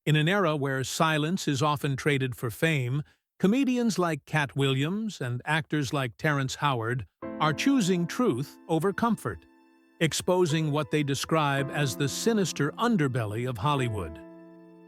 In an era where silence is often traded for fame, comedians like Katt Williams and actors like Terrence Howard are choosing truth over comfort, exposing what they describe as the sinister underbelly of Hollywood.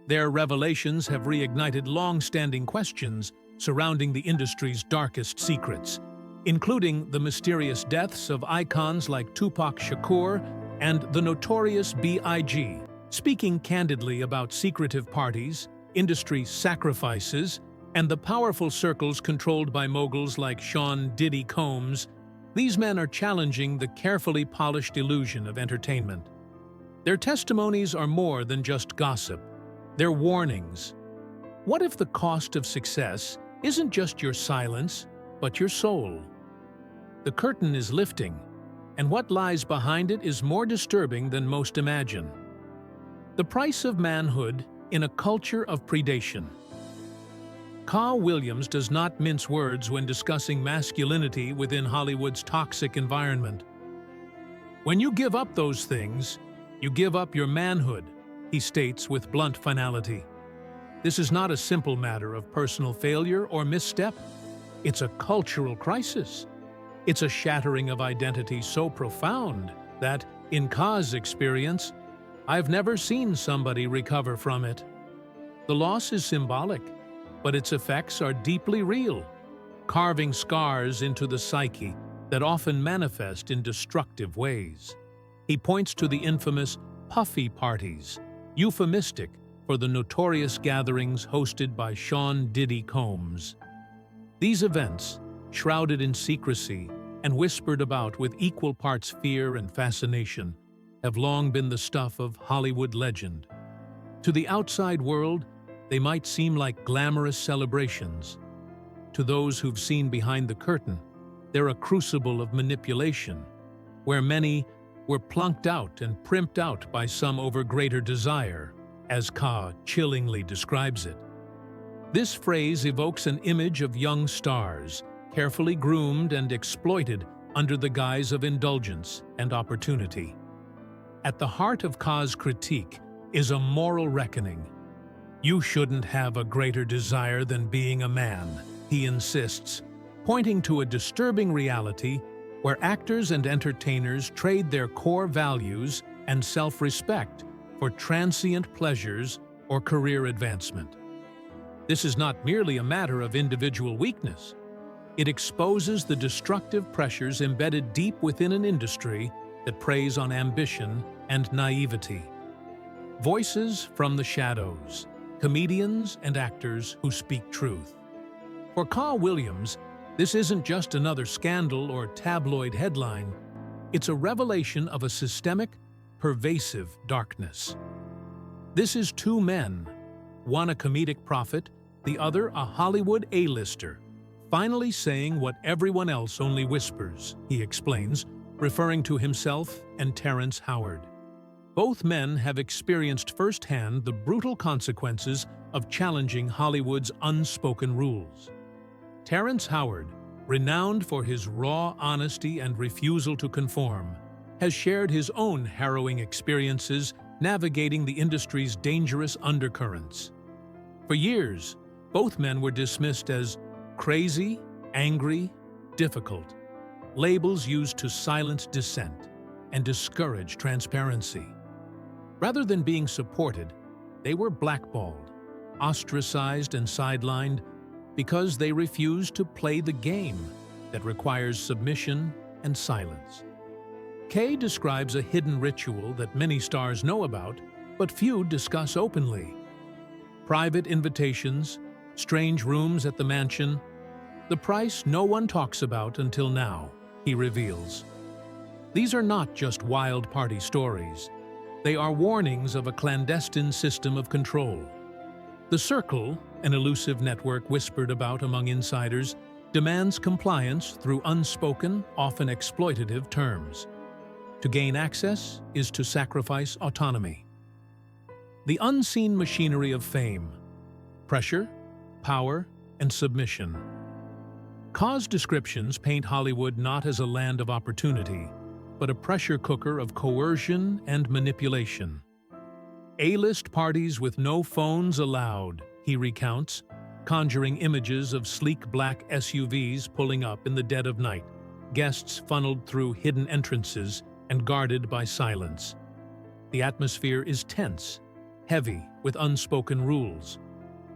Their revelations have reignited long-standing questions surrounding the industry's darkest secrets, including the mysterious deaths of icons like Tupac Shakur and the notorious Big. Speaking candidly about secretive parties, industry sacrifices, and the powerful circles controlled by moguls like Diddy Combs, these men are challenging the carefully polished illusion of entertainment. Their testimonies are more than just gossip. They're warnings. What if the cost of success isn't just your silence, but your soul? The curtain is lifting, and what lies behind it is more disturbing than most imagine. The price of manhood in a culture of predation. Katt Williams does not mince words when discussing masculinity within Hollywood's toxic environment. When you give up those things, you give up your manhood, he states with blunt finality. This is not a simple matter of personal failure or misstep. It's a cultural crisis. It's a shattering of identity so profound that, in Katt's experience, I've never seen somebody recover from it. The loss is symbolic, but its effects are deeply real, carving scars into the psyche that often manifest in destructive ways. He points to the infamous puffy parties, euphemistic for the notorious gatherings hosted by Diddy Combs. These events, shrouded in secrecy and whispered about with equal parts fear and fascination, have long been the stuff of Hollywood legend. To the outside world, they might seem like glamorous celebrations. To those who've seen behind the curtain, they're a crucible of manipulation, where many were plunked out and primped out by some over greater desire, as Katt chillingly describes it. This phrase evokes an image of young stars, carefully groomed and exploited under the guise of indulgence and opportunity. At the heart of Katt's critique is a moral reckoning. You shouldn't have a greater desire than being a man, he insists, pointing to a disturbing reality where actors and entertainers trade their core values and self-respect for transient pleasures or career advancement. This is not merely a matter of individual weakness. It exposes the destructive pressures embedded deep within an industry that preys on ambition and naivety. Voices from the shadows, comedians and actors who speak truth. For Katt Williams, this isn't just another scandal or tabloid headline. It's a revelation of a systemic, pervasive darkness. This is two men, one a comedic prophet, the other a Hollywood A-lister, finally saying what everyone else only whispers, he explains, referring to himself and Terrence Howard. Both men have experienced firsthand the brutal consequences of challenging Hollywood's unspoken rules. Terrence Howard, renowned for his raw honesty and refusal to conform, has shared his own harrowing experiences navigating the industry's dangerous undercurrents. For years, both men were dismissed as crazy, angry, difficult, labels used to silence dissent and discourage transparency. Rather than being supported, they were blackballed, ostracized and sidelined because they refused to play the game that requires submission and silence. Kay describes a hidden ritual that many stars know about, but few discuss openly. Private invitations, strange rooms at the mansion, the price no one talks about until now, he reveals. These are not just wild party stories. They are warnings of a clandestine system of control. The Circle, an elusive network whispered about among insiders, demands compliance through unspoken, often exploitative terms. To gain access is to sacrifice autonomy. The unseen machinery of fame, pressure, power, and submission. Katt's descriptions paint Hollywood not as a land of opportunity, but a pressure cooker of coercion and manipulation. A-list parties with no phones allowed, he recounts, conjuring images of sleek black SUVs pulling up in the dead of night, guests funneled through hidden entrances and guarded by silence. The atmosphere is tense, heavy with unspoken rules.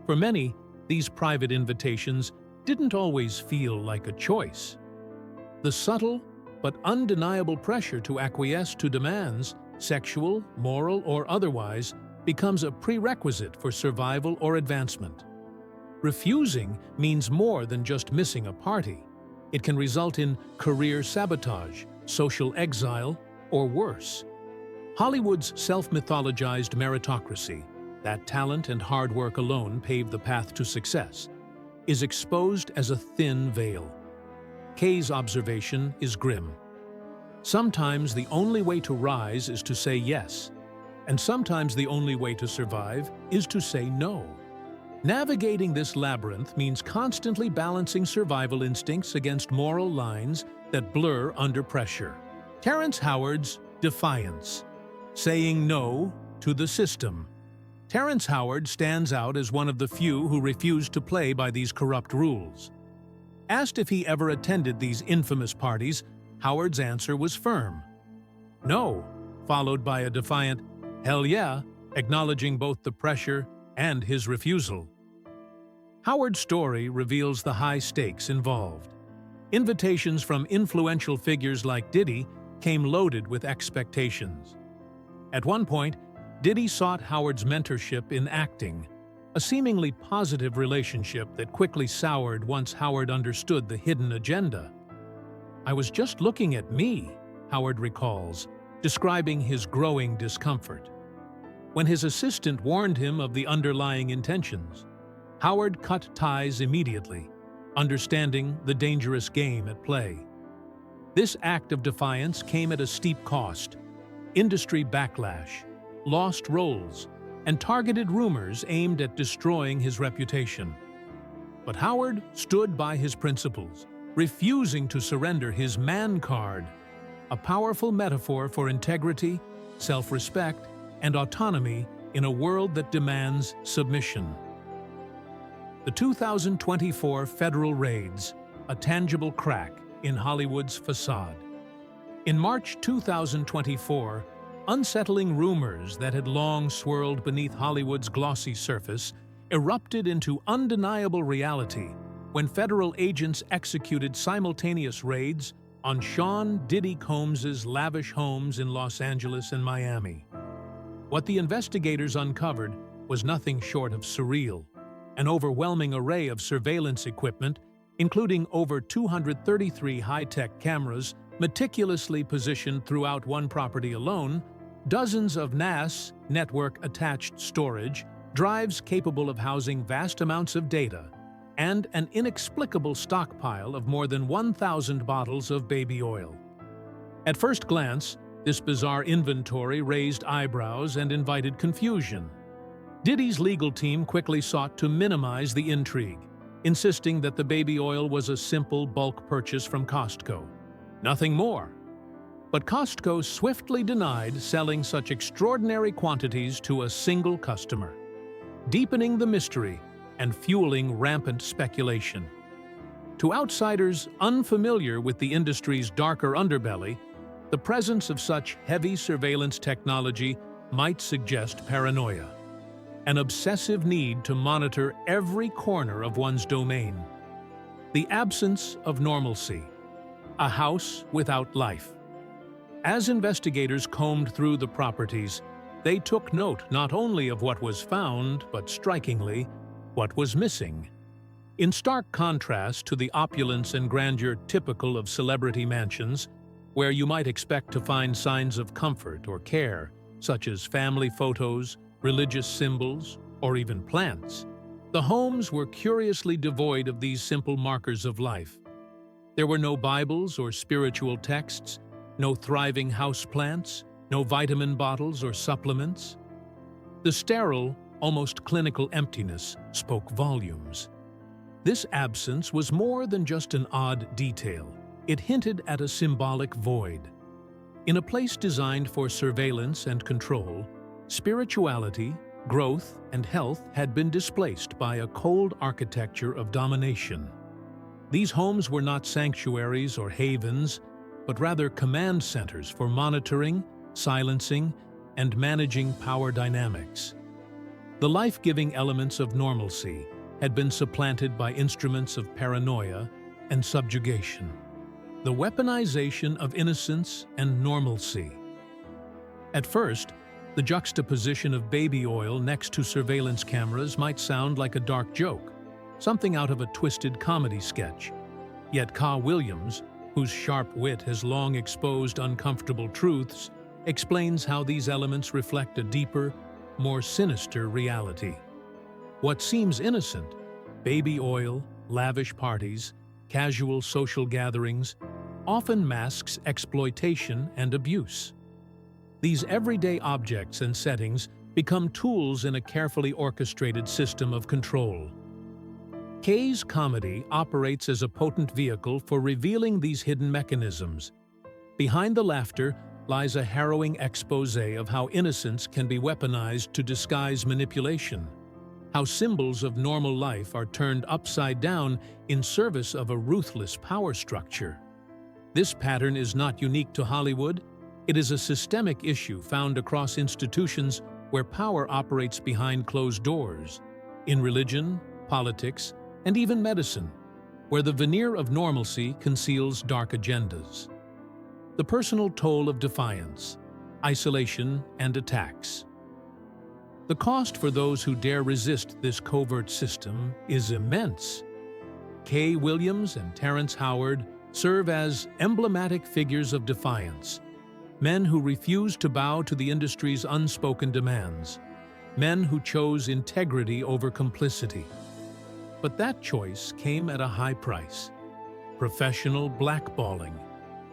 For many, these private invitations didn't always feel like a choice. The subtle but undeniable pressure to acquiesce to demands, sexual, moral, or otherwise, becomes a prerequisite for survival or advancement. Refusing means more than just missing a party. It can result in career sabotage, social exile, or worse. Hollywood's self-mythologized meritocracy, that talent and hard work alone pave the path to success, is exposed as a thin veil. Kay's observation is grim. Sometimes the only way to rise is to say yes, and sometimes the only way to survive is to say no. Navigating this labyrinth means constantly balancing survival instincts against moral lines that blur under pressure. Terrence Howard's defiance, saying no to the system. Terrence Howard stands out as one of the few who refused to play by these corrupt rules. Asked if he ever attended these infamous parties, Howard's answer was firm. No, followed by a defiant, hell yeah, acknowledging both the pressure and his refusal. Howard's story reveals the high stakes involved. Invitations from influential figures like Diddy came loaded with expectations. At one point, Diddy sought Howard's mentorship in acting, a seemingly positive relationship that quickly soured once Howard understood the hidden agenda. "I was just looking at me," Howard recalls, describing his growing discomfort. When his assistant warned him of the underlying intentions, Howard cut ties immediately, understanding the dangerous game at play. This act of defiance came at a steep cost: industry backlash, lost roles, and targeted rumors aimed at destroying his reputation. But Howard stood by his principles, refusing to surrender his man card, a powerful metaphor for integrity, self-respect, and autonomy in a world that demands submission. The 2024 federal raids, a tangible crack in Hollywood's facade. In March 2024, unsettling rumors that had long swirled beneath Hollywood's glossy surface erupted into undeniable reality when federal agents executed simultaneous raids on Sean Diddy Combs's lavish homes in Los Angeles and Miami. What the investigators uncovered was nothing short of surreal: an overwhelming array of surveillance equipment, including over 233 high-tech cameras meticulously positioned throughout one property alone, dozens of NAS network-attached storage, drives capable of housing vast amounts of data, and an inexplicable stockpile of more than 1,000 bottles of baby oil. At first glance, this bizarre inventory raised eyebrows and invited confusion. Diddy's legal team quickly sought to minimize the intrigue, insisting that the baby oil was a simple bulk purchase from Costco. Nothing more. But Costco swiftly denied selling such extraordinary quantities to a single customer, deepening the mystery and fueling rampant speculation. To outsiders unfamiliar with the industry's darker underbelly, the presence of such heavy surveillance technology might suggest paranoia, an obsessive need to monitor every corner of one's domain. The absence of normalcy, a house without life. As investigators combed through the properties, they took note not only of what was found, but strikingly, what was missing. In stark contrast to the opulence and grandeur typical of celebrity mansions, where you might expect to find signs of comfort or care, such as family photos, religious symbols, or even plants, the homes were curiously devoid of these simple markers of life. There were no Bibles or spiritual texts, no thriving houseplants, no vitamin bottles or supplements. The sterile, almost clinical emptiness spoke volumes. This absence was more than just an odd detail. It hinted at a symbolic void. In a place designed for surveillance and control, Spirituality, growth, and health had been displaced by a cold architecture of domination. These homes were not sanctuaries or havens, but rather command centers for monitoring, silencing, and managing power dynamics. The life-giving elements of normalcy had been supplanted by instruments of paranoia and subjugation. The weaponization of innocence and normalcy. At first, the juxtaposition of baby oil next to surveillance cameras might sound like a dark joke, something out of a twisted comedy sketch. Yet Katt Williams, whose sharp wit has long exposed uncomfortable truths, explains how these elements reflect a deeper, more sinister reality. What seems innocent, baby oil, lavish parties, casual social gatherings, often masks exploitation and abuse. These everyday objects and settings become tools in a carefully orchestrated system of control. Kay's comedy operates as a potent vehicle for revealing these hidden mechanisms. Behind the laughter lies a harrowing exposé of how innocence can be weaponized to disguise manipulation, how symbols of normal life are turned upside down in service of a ruthless power structure. This pattern is not unique to Hollywood. It is a systemic issue found across institutions where power operates behind closed doors, in religion, politics, and even medicine, where the veneer of normalcy conceals dark agendas. The personal toll of defiance, isolation, and attacks. The cost for those who dare resist this covert system is immense. Katt Williams and Terrence Howard serve as emblematic figures of defiance, men who refuse to bow to the industry's unspoken demands, men who chose integrity over complicity. But that choice came at a high price: professional blackballing,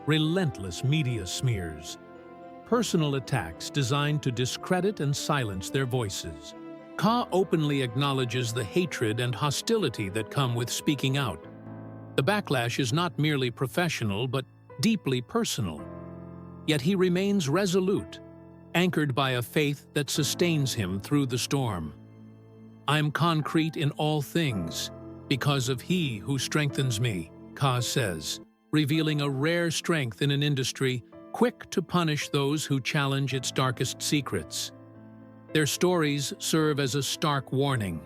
relentless media smears, personal attacks designed to discredit and silence their voices. Katt openly acknowledges the hatred and hostility that come with speaking out. The backlash is not merely professional, but deeply personal. Yet he remains resolute, anchored by a faith that sustains him through the storm. "I'm concrete in all things, because of He who strengthens me," Katt says, revealing a rare strength in an industry quick to punish those who challenge its darkest secrets. Their stories serve as a stark warning.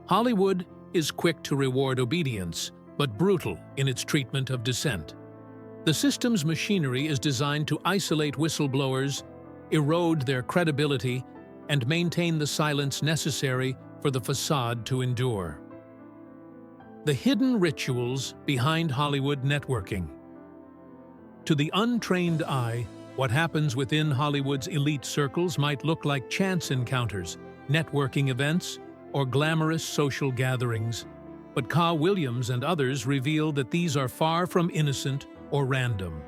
Hollywood is quick to reward obedience, but brutal in its treatment of dissent. The system's machinery is designed to isolate whistleblowers, erode their credibility, and maintain the silence necessary for the facade to endure. The hidden rituals behind Hollywood networking. To the untrained eye, what happens within Hollywood's elite circles might look like chance encounters, networking events, or glamorous social gatherings. But Katt Williams and others reveal that these are far from innocent or random.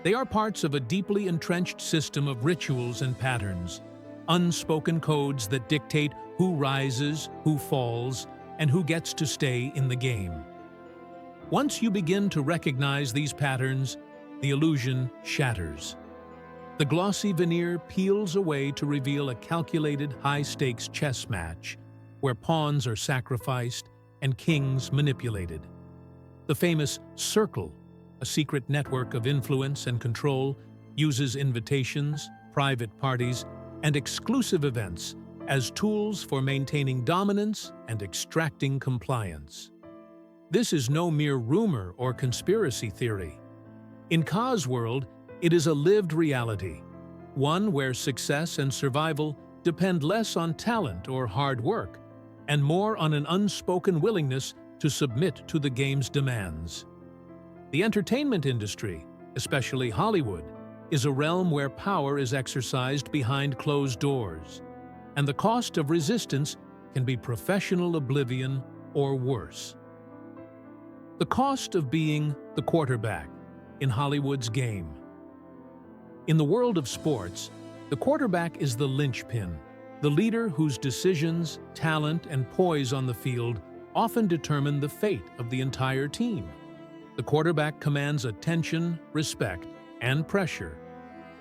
They are parts of a deeply entrenched system of rituals and patterns, unspoken codes that dictate who rises, who falls, and who gets to stay in the game. Once you begin to recognize these patterns, the illusion shatters. The glossy veneer peels away to reveal a calculated high-stakes chess match, where pawns are sacrificed and kings manipulated. The famous circle, a secret network of influence and control, uses invitations, private parties, and exclusive events as tools for maintaining dominance and extracting compliance. This is no mere rumor or conspiracy theory. In Katt's world, it is a lived reality, one where success and survival depend less on talent or hard work, and more on an unspoken willingness to submit to the game's demands. The entertainment industry, especially Hollywood, is a realm where power is exercised behind closed doors, and the cost of resistance can be professional oblivion or worse. The cost of being the quarterback in Hollywood's game. In the world of sports, the quarterback is the linchpin, the leader whose decisions, talent, and poise on the field often determine the fate of the entire team. The quarterback commands attention, respect, and pressure.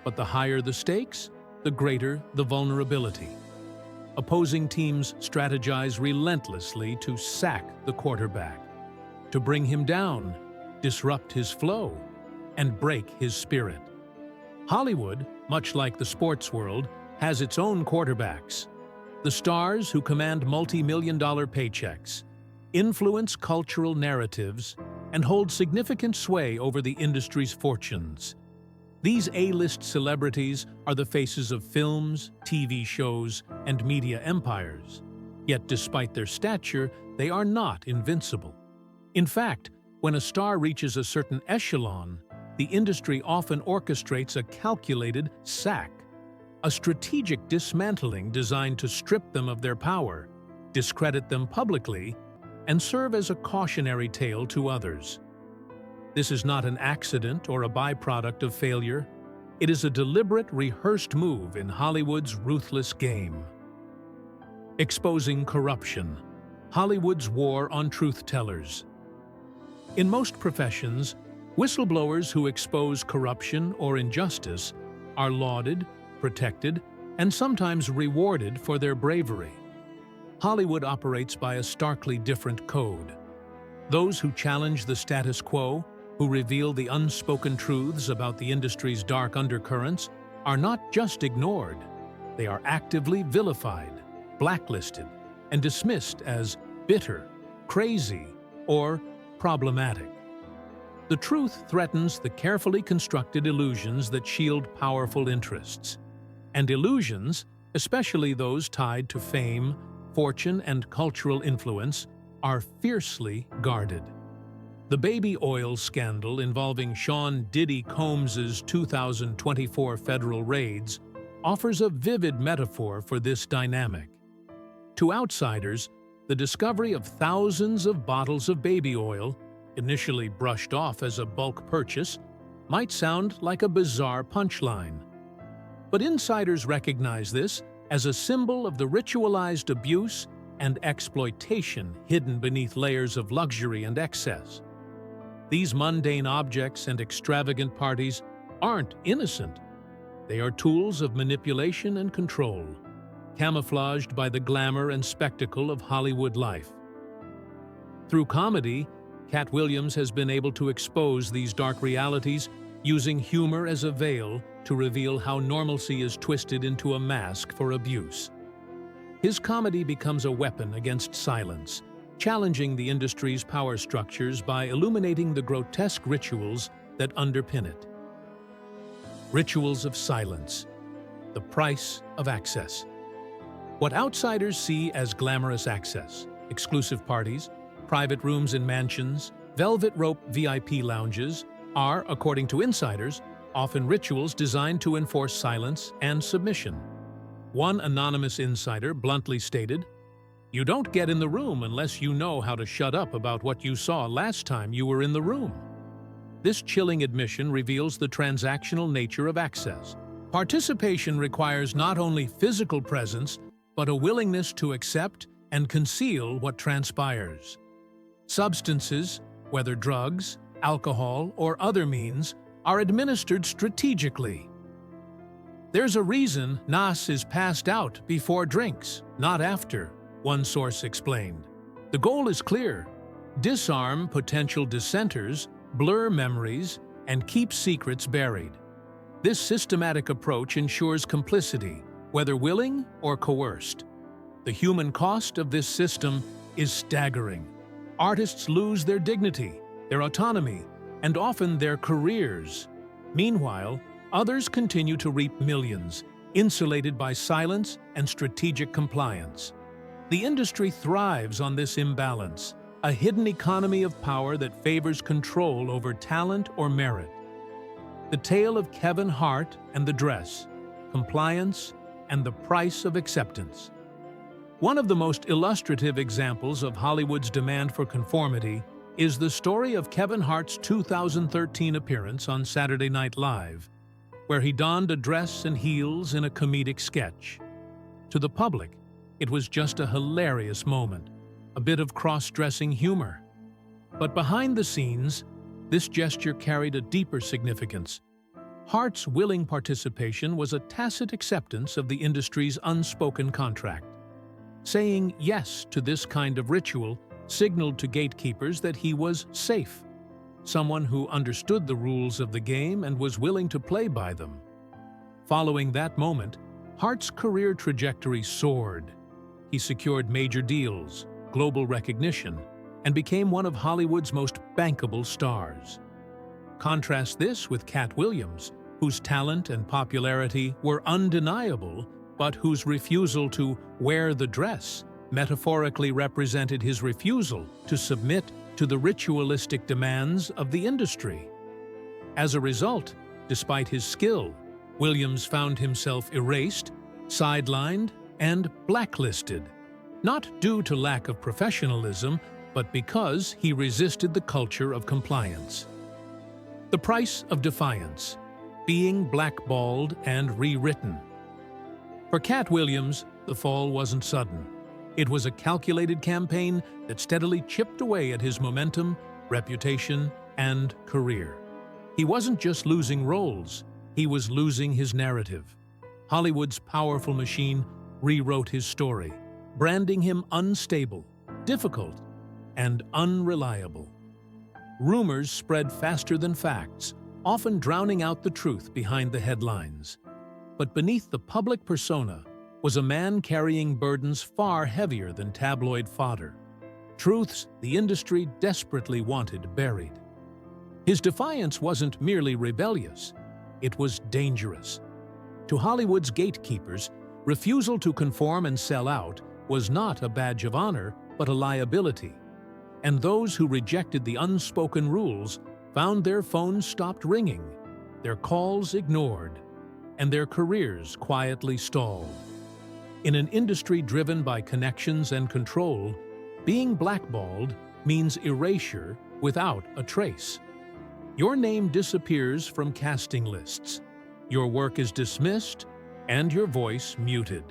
But the higher the stakes, the greater the vulnerability. Opposing teams strategize relentlessly to sack the quarterback, to bring him down, disrupt his flow, and break his spirit. Hollywood, much like the sports world, has its own quarterbacks. The stars who command multi-million-dollar paychecks, influence cultural narratives, and hold significant sway over the industry's fortunes. These A-list celebrities are the faces of films, TV shows, and media empires. Yet despite their stature, they are not invincible. In fact, when a star reaches a certain echelon, the industry often orchestrates a calculated sack, a strategic dismantling designed to strip them of their power, discredit them publicly, and serve as a cautionary tale to others. This is not an accident or a byproduct of failure. It is a deliberate, rehearsed move in Hollywood's ruthless game. Exposing corruption. Hollywood's war on truth-tellers. In most professions, whistleblowers who expose corruption or injustice are lauded, protected, and sometimes rewarded for their bravery. Hollywood operates by a starkly different code. Those who challenge the status quo, who reveal the unspoken truths about the industry's dark undercurrents, are not just ignored. They are actively vilified, blacklisted, and dismissed as bitter, crazy, or problematic. The truth threatens the carefully constructed illusions that shield powerful interests. And illusions, especially those tied to fame, fortune, and cultural influence, are fiercely guarded. The baby oil scandal involving Sean Diddy Combs's 2024 federal raids offers a vivid metaphor for this dynamic. To outsiders, the discovery of thousands of bottles of baby oil, initially brushed off as a bulk purchase, might sound like a bizarre punchline. But insiders recognize this as a symbol of the ritualized abuse and exploitation hidden beneath layers of luxury and excess. These mundane objects and extravagant parties aren't innocent. They are tools of manipulation and control, camouflaged by the glamour and spectacle of Hollywood life. Through comedy, Katt Williams has been able to expose these dark realities, using humor as a veil to reveal how normalcy is twisted into a mask for abuse. His comedy becomes a weapon against silence, challenging the industry's power structures by illuminating the grotesque rituals that underpin it. Rituals of silence, the price of access. What outsiders see as glamorous access, exclusive parties, private rooms in mansions, velvet rope VIP lounges, are, according to insiders, often rituals designed to enforce silence and submission. One anonymous insider bluntly stated, "You don't get in the room unless you know how to shut up about what you saw last time you were in the room." This chilling admission reveals the transactional nature of access. Participation requires not only physical presence, but a willingness to accept and conceal what transpires. Substances, whether drugs, alcohol, or other means, are administered strategically. There's a reason Nas is passed out before drinks, not after, one source explained. The goal is clear: disarm potential dissenters, blur memories, and keep secrets buried. This systematic approach ensures complicity, whether willing or coerced. The human cost of this system is staggering. Artists lose their dignity, their autonomy, and often their careers. Meanwhile, others continue to reap millions, insulated by silence and strategic compliance. The industry thrives on this imbalance, a hidden economy of power that favors control over talent or merit. The tale of Kevin Hart and the dress, compliance, and the price of acceptance. One of the most illustrative examples of Hollywood's demand for conformity is the story of Kevin Hart's 2013 appearance on Saturday Night Live, where he donned a dress and heels in a comedic sketch. To the public, it was just a hilarious moment, a bit of cross-dressing humor. But behind the scenes, this gesture carried a deeper significance. Hart's willing participation was a tacit acceptance of the industry's unspoken contract. Saying yes to this kind of ritual signaled to gatekeepers that he was safe, someone who understood the rules of the game and was willing to play by them. Following that moment, Hart's career trajectory soared. He secured major deals, global recognition, and became one of Hollywood's most bankable stars. Contrast this with Katt Williams, whose talent and popularity were undeniable, but whose refusal to wear the dress metaphorically represented his refusal to submit to the ritualistic demands of the industry. As a result, despite his skill, Williams found himself erased, sidelined, and blacklisted, not due to lack of professionalism, but because he resisted the culture of compliance. The price of defiance, being blackballed and rewritten. For Katt Williams, the fall wasn't sudden. It was a calculated campaign that steadily chipped away at his momentum, reputation, and career. He wasn't just losing roles, he was losing his narrative. Hollywood's powerful machine rewrote his story, branding him unstable, difficult, and unreliable. Rumors spread faster than facts, often drowning out the truth behind the headlines. But beneath the public persona was a man carrying burdens far heavier than tabloid fodder, truths the industry desperately wanted buried. His defiance wasn't merely rebellious, it was dangerous. To Hollywood's gatekeepers, refusal to conform and sell out was not a badge of honor, but a liability. And those who rejected the unspoken rules found their phones stopped ringing, their calls ignored, and their careers quietly stalled. In an industry driven by connections and control, being blackballed means erasure without a trace. Your name disappears from casting lists, your work is dismissed, and your voice muted.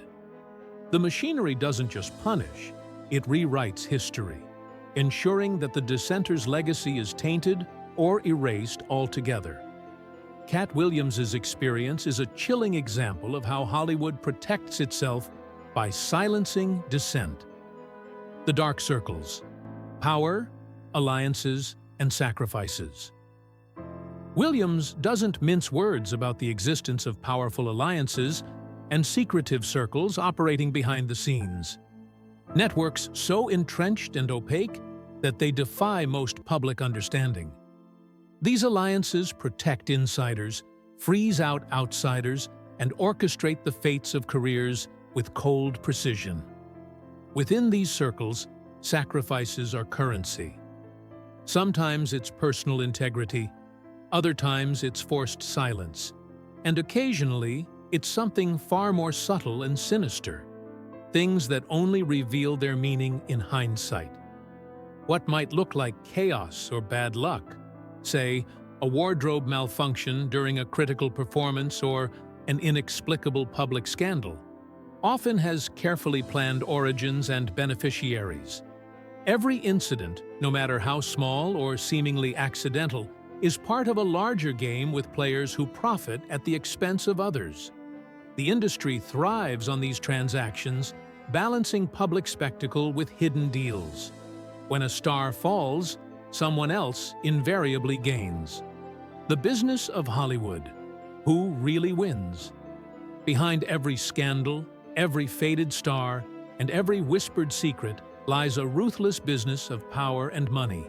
The machinery doesn't just punish, it rewrites history, ensuring that the dissenter's legacy is tainted or erased altogether. Katt Williams's experience is a chilling example of how Hollywood protects itself by silencing dissent. The dark circles: power, alliances, and sacrifices. Williams doesn't mince words about the existence of powerful alliances and secretive circles operating behind the scenes. Networks so entrenched and opaque that they defy most public understanding. These alliances protect insiders, freeze out outsiders, and orchestrate the fates of careers with cold precision. Within these circles, sacrifices are currency. Sometimes it's personal integrity, other times it's forced silence, and occasionally it's something far more subtle and sinister, things that only reveal their meaning in hindsight. What might look like chaos or bad luck, say, a wardrobe malfunction during a critical performance or an inexplicable public scandal, often has carefully planned origins and beneficiaries. Every incident, no matter how small or seemingly accidental, is part of a larger game with players who profit at the expense of others. The industry thrives on these transactions, balancing public spectacle with hidden deals. When a star falls, someone else invariably gains. The business of Hollywood. Who really wins? Behind every scandal, every faded star, and every whispered secret lies a ruthless business of power and money.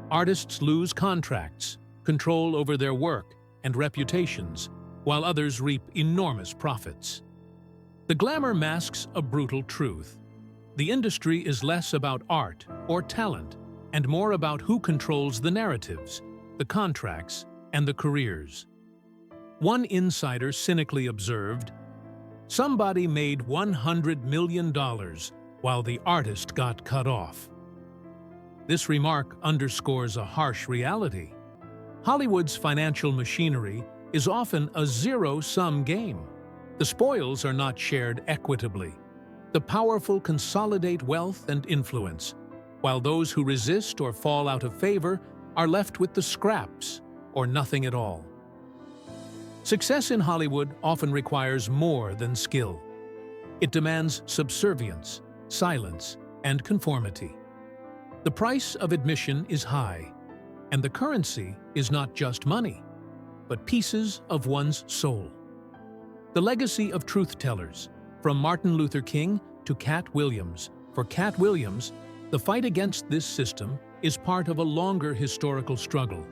Artists lose contracts, control over their work, and reputations, while others reap enormous profits. The glamour masks a brutal truth. The industry is less about art or talent, and more about who controls the narratives, the contracts, and the careers. One insider cynically observed, "Somebody made $100 million while the artist got cut off." This remark underscores a harsh reality. Hollywood's financial machinery is often a zero-sum game. The spoils are not shared equitably. The powerful consolidate wealth and influence, while those who resist or fall out of favor are left with the scraps or nothing at all. Success in Hollywood often requires more than skill. It demands subservience, silence, and conformity. The price of admission is high, and the currency is not just money, but pieces of one's soul. The legacy of truth-tellers, from Martin Luther King to Katt Williams. For Katt Williams, the fight against this system is part of a longer historical struggle.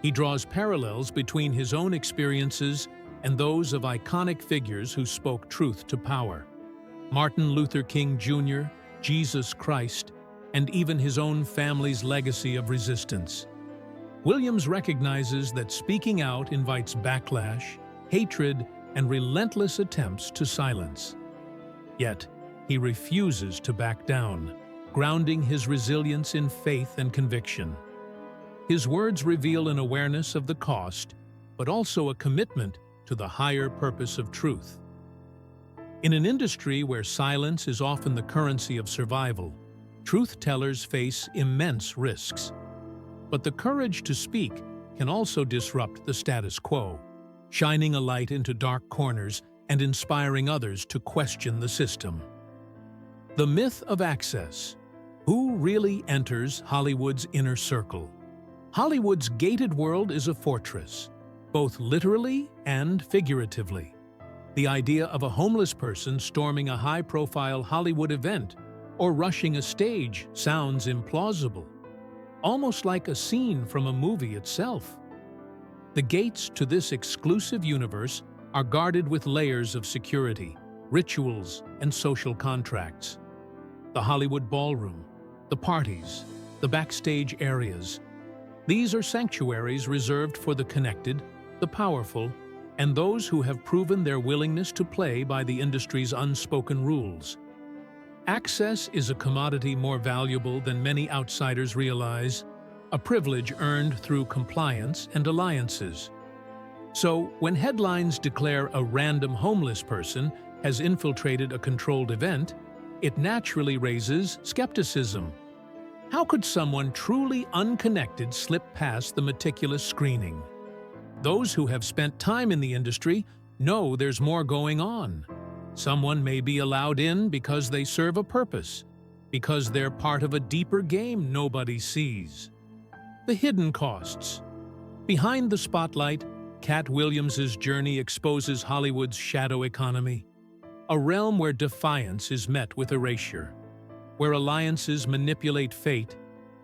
He draws parallels between his own experiences and those of iconic figures who spoke truth to power. Martin Luther King Jr., Jesus Christ, and even his own family's legacy of resistance. Williams recognizes that speaking out invites backlash, hatred, and relentless attempts to silence. Yet, he refuses to back down, grounding his resilience in faith and conviction. His words reveal an awareness of the cost, but also a commitment to the higher purpose of truth. In an industry where silence is often the currency of survival, truth-tellers face immense risks. But the courage to speak can also disrupt the status quo, shining a light into dark corners and inspiring others to question the system. The myth of access. Who really enters Hollywood's inner circle? Hollywood's gated world is a fortress, both literally and figuratively. The idea of a homeless person storming a high-profile Hollywood event or rushing a stage sounds implausible, almost like a scene from a movie itself. The gates to this exclusive universe are guarded with layers of security, rituals, and social contracts. The Hollywood ballroom, the parties, the backstage areas. These are sanctuaries reserved for the connected, the powerful, and those who have proven their willingness to play by the industry's unspoken rules. Access is a commodity more valuable than many outsiders realize, a privilege earned through compliance and alliances. So, when headlines declare a random homeless person has infiltrated a controlled event, it naturally raises skepticism. How could someone truly unconnected slip past the meticulous screening? Those who have spent time in the industry know there's more going on. Someone may be allowed in because they serve a purpose, because they're part of a deeper game nobody sees. The hidden costs. Behind the spotlight, Katt Williams' journey exposes Hollywood's shadow economy, a realm where defiance is met with erasure, where alliances manipulate fate,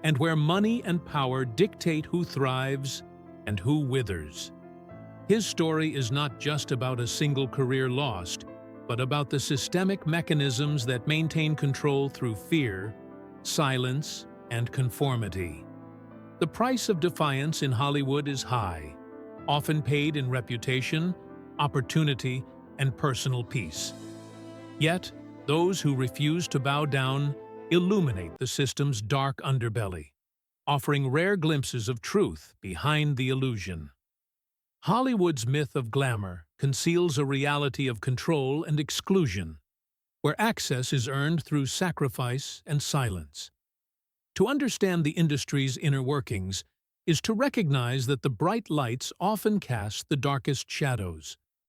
and where money and power dictate who thrives and who withers. His story is not just about a single career lost, but about the systemic mechanisms that maintain control through fear, silence, and conformity. The price of defiance in Hollywood is high, often paid in reputation, opportunity, and personal peace. Yet, those who refuse to bow down illuminate the system's dark underbelly, offering rare glimpses of truth behind the illusion. Hollywood's myth of glamour conceals a reality of control and exclusion, where access is earned through sacrifice and silence. To understand the industry's inner workings is to recognize that the bright lights often cast the darkest shadows.